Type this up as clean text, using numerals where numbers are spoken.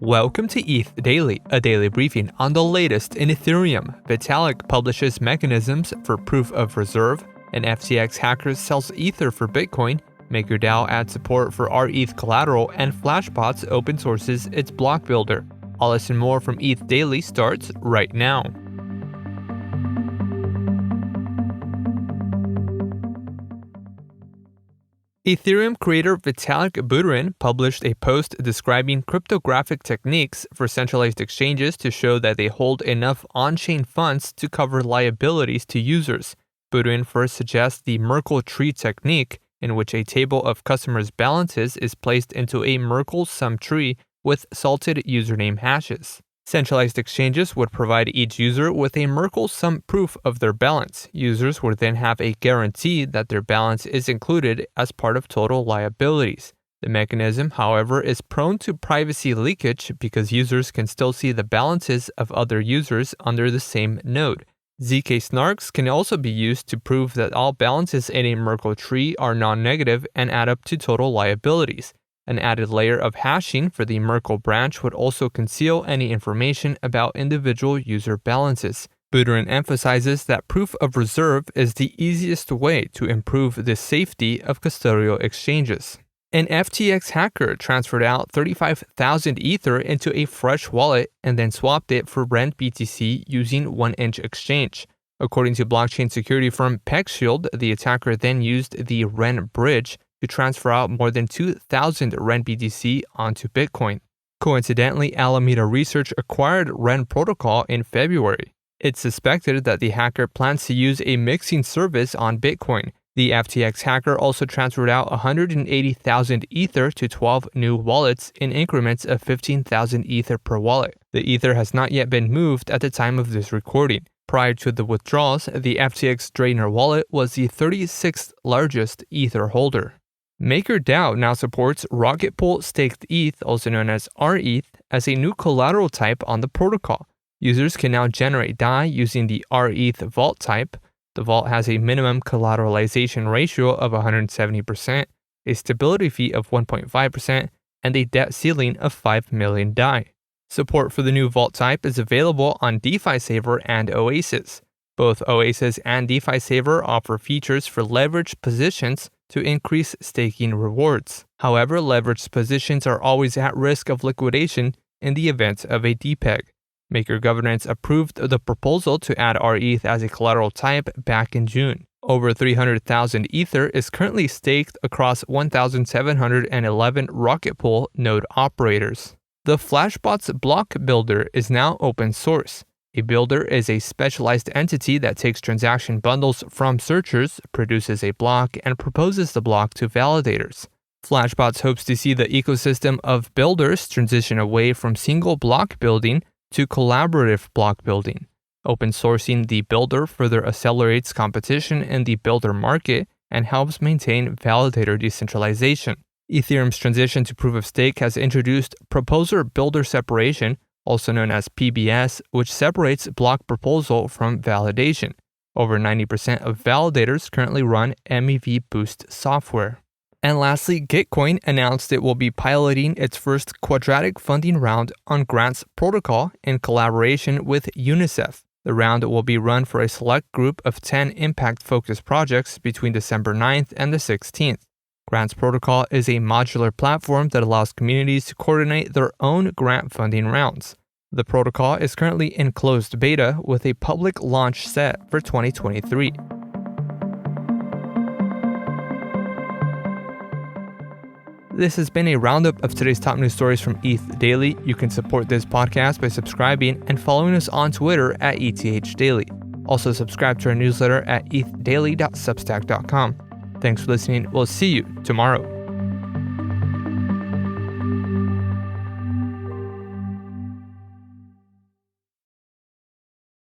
Welcome to ETH Daily, a daily briefing on the latest in Ethereum. Vitalik publishes mechanisms for proof of reserve, and FTX hacker sells Ether for Bitcoin. MakerDAO adds support for rETH collateral, and Flashbots open sources its block builder. All this and more from ETH Daily starts right now. Ethereum creator Vitalik published a post describing cryptographic techniques for centralized exchanges to show that they hold enough on-chain funds to cover liabilities to users. Buterin first suggests the Merkle tree technique, in which a table of customers' balances is placed into a Merkle sum tree with salted username hashes. Centralized exchanges would provide each user with a Merkle sum proof of their balance. Users would then have a guarantee that their balance is included as part of total liabilities. The mechanism, however, is prone to privacy leakage because users can still see the balances of other users under the same node. ZK snarks can also be used to prove that all balances in a Merkle tree are non-negative and add up to total liabilities. An added layer of hashing for the Merkle branch would also conceal any information about individual user balances. Buterin emphasizes that proof of reserve is the easiest way to improve the safety of custodial exchanges. An FTX hacker transferred out 35,000 Ether into a fresh wallet and then swapped it for rETH BTC using 1inch exchange. According to blockchain security firm PeckShield, the attacker then used the rETH bridge to transfer out more than 2,000 rETH BTC onto Bitcoin. Coincidentally, Alameda Research acquired rETH Protocol in February. It's suspected that the hacker plans to use a mixing service on Bitcoin. The FTX hacker also transferred out 180,000 Ether to 12 new wallets in increments of 15,000 Ether per wallet. The Ether has not yet been moved at the time of this recording. Prior to the withdrawals, the FTX Drainer wallet was the 36th largest Ether holder. MakerDAO now supports Rocket Pool staked ETH, also known as rETH, as a new collateral type on the protocol. Users can now generate DAI using the rETH vault type. The vault has a minimum collateralization ratio of 170%, a stability fee of 1.5%, and a debt ceiling of 5 million DAI. Support for the new vault type is available on DeFi Saver and Oasis. Both Oasis and DeFi Saver offer features for leveraged positions to increase staking rewards. However, leveraged positions are always at risk of liquidation in the event of a depeg. Maker Governance approved the proposal to add rETH as a collateral type back in June. Over 300,000 Ether is currently staked across 1,711 Rocket Pool node operators. The Flashbots block builder is now open source. A builder is a specialized entity that takes transaction bundles from searchers, produces a block, and proposes the block to validators. Flashbots hopes to see the ecosystem of builders transition away from single block building to collaborative block building. Open sourcing the builder further accelerates competition in the builder market and helps maintain validator decentralization. Ethereum's transition to proof of stake has introduced proposer-builder separation, also known as PBS, which separates block proposal from validation. Over 90% of validators currently run MEV Boost software. And lastly, Gitcoin announced it will be piloting its first quadratic funding round on Grants Protocol in collaboration with UNICEF. The round will be run for a select group of 10 impact-focused projects between December 9th and the 16th. Grants Protocol is a modular platform that allows communities to coordinate their own grant funding rounds. The protocol is currently in closed beta with a public launch set for 2023. This has been a roundup of today's top news stories from ETH Daily. You can support this podcast by subscribing and following us on Twitter at ETHDaily. Also subscribe to our newsletter at ethdaily.substack.com. Thanks for listening. We'll see you tomorrow.